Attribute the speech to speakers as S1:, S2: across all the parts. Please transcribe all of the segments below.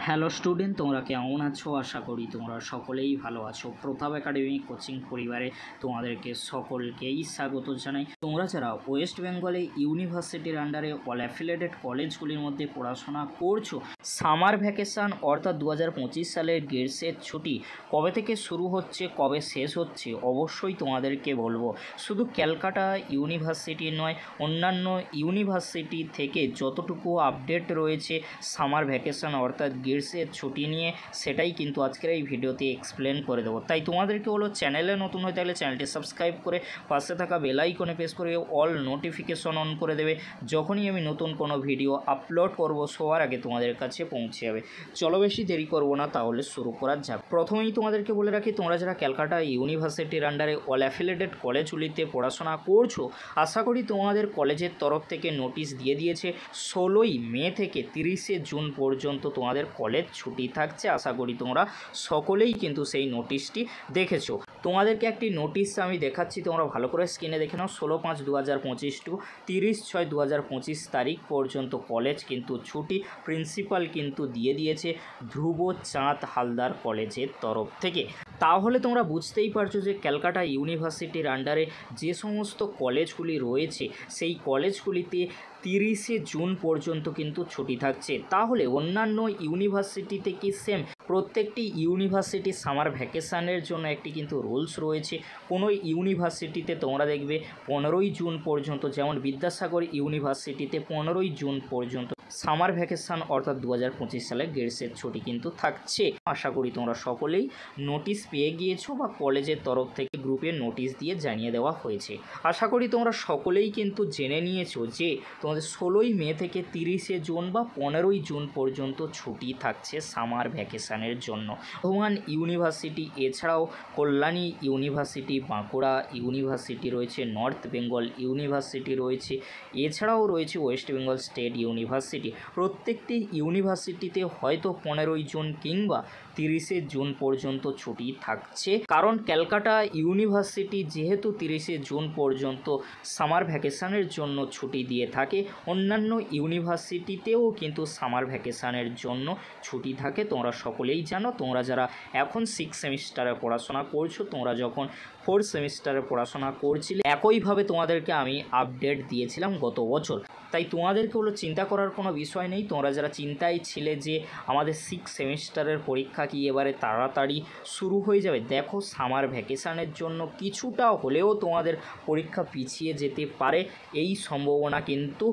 S1: Hello student, তোমরা কেমন আছো? আশা করি তোমরা সকলেই ভালো আছো। প্রতাপ একাডেমি কোচিং পরিবারে তোমাদেরকে সকলকেই স্বাগত জানাই। তোমরা যারা ওয়েস্ট বেঙ্গলে ইউনিভার্সিটির আন্ডারে অল অ্যাফিলিয়েটেড কলেজগুলির মধ্যে পড়াশোনা করছো, সামার ভ্যাকেশান অর্থাৎ 2025 সালের গ্রীষ্মের ছুটি কবে থেকে শুরু হচ্ছে, কবে শেষ হচ্ছে, অবশ্যই তোমাদেরকে বলবো। শুধু ক্যালকাটা ইউনিভার্সিটি নয়, অন্যান্য ইউনিভার্সিটি থেকে যতটুকু আপডেট রয়েছে সামার ভ্যাকেশান অর্থাৎ গ্রীষ্মের ছুটি নিয়ে, সেটাই কিন্তু আজকের এই ভিডিওতে এক্সপ্লেন করে দেবো। তাই তোমাদেরকে হলো চ্যানেলে নতুন হয়ে থাকলে চ্যানেলটি সাবস্ক্রাইব করে পাশে থাকা বেল আইকনে প্রেস করে অল নোটিফিকেশন অন করে দেবে। যখনই আমি নতুন কোনো ভিডিও আপলোড করব সবার আগে তোমাদের কাছে পৌঁছে যাবে। চলো বেশি দেরি করব না, তাহলে শুরু করা যাক। প্রথমেই তোমাদেরকে বলে রাখি, তোমরা যারা ক্যালকাটা ইউনিভার্সিটির আন্ডারে অল অ্যাফিলিয়েটেড কলেজগুলিতে পড়াশোনা করছো, আশা করি তোমাদের কলেজের তরফ থেকে নোটিশ দিয়ে দিয়েছে 16ই মে থেকে 30শে জুন পর্যন্ত তোমাদের কলেজ ছুটি থাকছে। আশা করি তোমরা সকলেই কিন্তু সেই নোটিশটি দেখেছো। তোমাদেরকে একটি নোটিশ আমি দেখাচ্ছি, তোমরা ভালো করে স্ক্রিনে দেখে নাও। 16/5/2025 টু 30/6/2025 তারিখ পর্যন্ত কলেজ কিন্তু ছুটি প্রিন্সিপাল কিন্তু দিয়ে দিয়েছে ধ্রুবচাঁদ হালদার কলেজের তরফ থেকে। তাহলে তোমরা বুঝতেই পারছো যে ক্যালকাটা ইউনিভার্সিটির আন্ডারে যে সমস্ত কলেজগুলি রয়েছে সেই কলেজগুলিতে 30শে জুন পর্যন্ত কিন্তু ছুটি থাকছে। তাহলে অন্যান্য ইউনিভার্সিটিতে কি সেম? প্রত্যেকটি ইউনিভার্সিটির সামার ভ্যাকেশানের জন্য একটি কিন্তু রুলস রয়েছে। কোনো ইউনিভার্সিটিতে তোমরা দেখবে 15ই জুন পর্যন্ত, যেমন বিদ্যাসাগর ইউনিভার্সিটিতে 15ই জুন পর্যন্ত সামার ভ্যাকেশান অর্থাৎ 2025 সালে গ্রীষ্মের ছুটি কিন্তু থাকছে। আশা করি তোমরা সকলেই নোটিশ পেয়ে গিয়েছো বা কলেজের তরফ থেকে গ্রুপে নোটিশ দিয়ে জানিয়ে দেওয়া হয়েছে। আশা করি তোমরা সকলেই কিন্তু জেনে নিয়েছো যে তোমাদের 16ই মে থেকে 30শে জুন বা 15ই জুন পর্যন্ত ছুটি থাকছে সামার ভ্যাকেশানের জন্য। বর্ধমান ইউনিভার্সিটি, এছাড়াও কল্যাণী ইউনিভার্সিটি, বাঁকুড়া ইউনিভার্সিটি রয়েছে, নর্থ বেঙ্গল ইউনিভার্সিটি রয়েছে, এছাড়াও রয়েছে ওয়েস্ট বেঙ্গল স্টেট ইউনিভার্সিটি। প্রত্যেকটি ইউনিভার্সিটিতে হয়তো 15ই জুন কিংবা 30শে জুন পর্যন্ত ছুটি থাকছে, কারণ ক্যালকাটা ইউনিভার্সিটি যেহেতু 30শে জুন পর্যন্ত সামার ভ্যাকেশানের জন্য ছুটি দিয়ে থাকে, অন্যান্য ইউনিভার্সিটিতেও কিন্তু সামার ভ্যাকেশানের জন্য ছুটি থাকে। তোমরা সকলেই জানো। তোমরা যারা এখন 6 সেমিস্টারে পড়াশোনা করছো, তোমরা যখন 4 সেমিস্টারে পড়াশোনা করছিলে, একইভাবে তোমাদেরকে আমি আপডেট দিয়েছিলাম গত বছর। তাই তোমাদেরকে হলো চিন্তা করার কোনো বিষয় নেই। তোমরা যারা চিন্তায় ছিলে যে আমাদের 6 সেমিস্টারের পরীক্ষা কি এবারে তাড়াতাড়ি শুরু হয়ে যাবে, দেখো সামার ভ্যাকেশানের জন্য কিছুটা হলেও তোমাদের পরীক্ষা পিছিয়ে যেতে পারে, এই সম্ভাবনা কিন্তু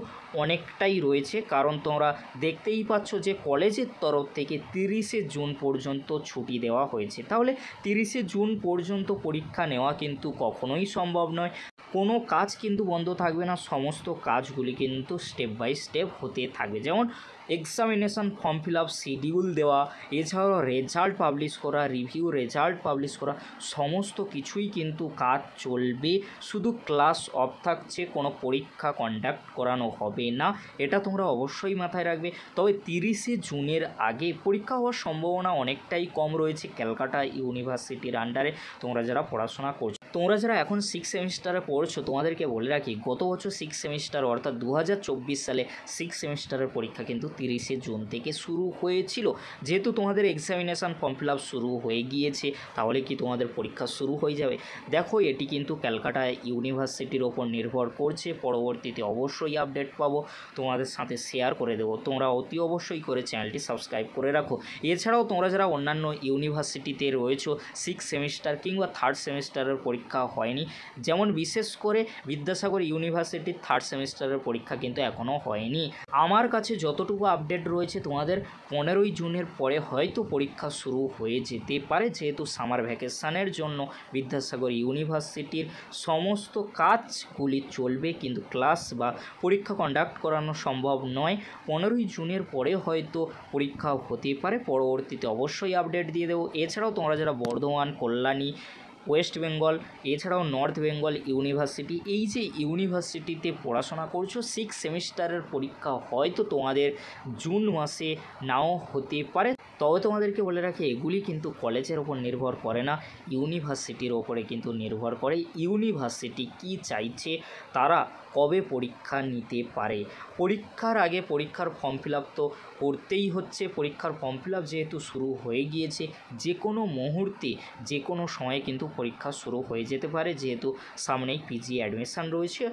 S1: অনেকটাই রয়েছে। কারণ তোমরা দেখতেই পাচ্ছ যে কলেজের তরফ থেকে 30শে জুন পর্যন্ত ছুটি দেওয়া হয়েছে। তাহলে 30শে জুন পর্যন্ত পরীক্ষা নেওয়া কিন্তু কখনোই সম্ভব নয়। কোনো কাজ কিন্তু বন্ধ থাকবে না, সমস্ত কাজগুলি কিন্তু স্টেপ বাই স্টেপ হতে থাকবে। যেমন examination form fill up schedule দেওয়া, এছাড়াও রেজাল্ট পাবলিশ করা, রিভিউ রেজাল্ট পাবলিশ করা, সমস্ত কিছুই কিন্তু কাজ চলবে। শুধু ক্লাস অফ থাকছে, কোনো পরীক্ষা কন্ডাক্ট করানো হবে না, এটা তোমরা অবশ্যই মাথায় রাখবে। তবে 30শে জুনের আগে পরীক্ষা হওয়ার সম্ভাবনা অনেকটাই কম রয়েছে ক্যালকাটা ইউনিভার্সিটির আন্ডারে তোমরা যারা পড়াশোনা করছো। তোমরা যারা এখন 6 সেমিস্টারে পড়ছো, তোমাদেরকে বলে রাখি, গত বছর 6 সেমিস্টার অর্থাৎ 2024 সালে 6 সেমিস্টারের পরীক্ষা কিন্তু 30শে জুন থেকে শুরু হয়েছিল। যেহেতু তোমাদের এক্সামিনেশান ফর্ম ফিল আপ শুরু হয়ে গিয়েছে, তাহলে কি তোমাদের পরীক্ষা শুরু হয়ে যাবে? দেখো, এটি কিন্তু ক্যালকাটা ইউনিভার্সিটির ওপর নির্ভর করছে। পরবর্তীতে অবশ্যই আপডেট পাবো, তোমাদের সাথে শেয়ার করে দেবো। তোমরা অতি অবশ্যই করে চ্যানেলটি সাবস্ক্রাইব করে রাখো। এছাড়াও তোমরা যারা অন্যান্য ইউনিভার্সিটিতে রয়েছো, 6 সেমিস্টার কিংবা 3rd সেমিস্টারের পরীক্ষা হয়নি, যেমন বিশেষ করে বিদ্যাসাগর ইউনিভার্সিটির 3rd সেমিস্টারের পরীক্ষা কিন্তু এখনও হয়নি। আমার কাছে যতটুকু আপডেট রয়েছে, তোমাদের 15ই জুনের পরে হয়তো পরীক্ষা শুরু হয়ে যেতে পারে। যেহেতু সামার ভ্যাকেশানের জন্য বিদ্যাসাগর ইউনিভার্সিটির সমস্ত কাজগুলি চলবে, কিন্তু ক্লাস বা পরীক্ষা কন্ডাক্ট করানো সম্ভব নয়। 15ই জুনের পরে হয়তো পরীক্ষা হতে পারে, পরবর্তীতে অবশ্যই আপডেট দিয়ে দেবো। এছাড়াও তোমরা যারা বর্ধমান, কল্যাণী, ওয়েস্ট বেঙ্গল, এছাড়াও নর্থ বেঙ্গল ইউনিভার্সিটি, এই যে ইউনিভার্সিটিতে পড়াশোনা করছো, 6 সেমিস্টারের পরীক্ষা হয়তো তোমাদের জুন মাসে নাও হতে পারে। তবে তোমাদেরকে বলে রাখি এগুলি কিন্তু কলেজের ওপর নির্ভর করে না, ইউনিভার্সিটির ওপরে কিন্তু নির্ভর করে। ইউনিভার্সিটি কি চাইছে, তারা কবে পরীক্ষা নিতে পারে। পরীক্ষার আগে পরীক্ষার ফর্ম ফিল আপ তো করতেই হচ্ছে। পরীক্ষার ফর্ম ফিল আপ যেহেতু শুরু হয়ে গিয়েছে, যে কোনো মুহূর্তে যে কোনো সময়ে কিন্তু পরীক্ষা শুরু হয়ে যেতে পারে, যেহেতু সামনেই পিজি অ্যাডমিশান রয়েছে।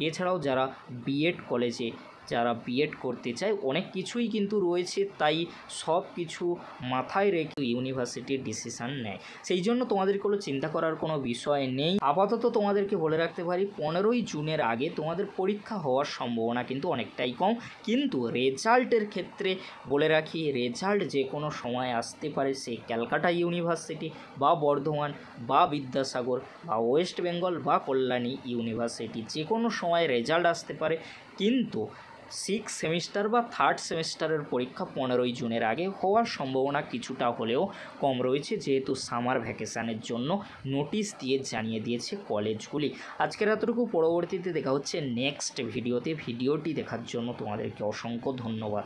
S1: এছাড়াও যারা বিএড কলেজে যারা বিএড করতে চায় অনেক কিছুই কিন্তু রয়েছে, তাই সব কিছু মাথায় রেখে ইউনিভার্সিটির ডিসিশান নেয়। সেই জন্য তোমাদের কোনো চিন্তা করার কোনো বিষয় নেই। আপাতত তোমাদেরকে বলে রাখতে পারি 15ই জুনের আগে তোমাদের পরীক্ষা হওয়ার সম্ভাবনা কিন্তু অনেকটাই কম। কিন্তু রেজাল্টের ক্ষেত্রে বলে রাখি, রেজাল্ট যে কোনো সময় আসতে পারে। সে ক্যালকাটা ইউনিভার্সিটি বা বর্ধমান বা বিদ্যাসাগর বা ওয়েস্ট বেঙ্গল বা কল্যাণী ইউনিভার্সিটি, যে কোনো সময় রেজাল্ট আসতে পারে। কিন্তু 6 সেমিস্টার বা 3rd সেমিস্টারের পরীক্ষা 15ই জুনের আগে হওয়ার সম্ভাবনা কিছুটা হলেও কম রয়েছে, যেহেতু সামার ভ্যাকেশানের জন্য নোটিশ দিয়ে জানিয়ে দিয়েছে কলেজগুলি। আজকের এতটুকু, পরবর্তীতে দেখা হচ্ছে নেক্সট ভিডিওতে। ভিডিওটি দেখার জন্য তোমাদেরকে অসংখ্য ধন্যবাদ।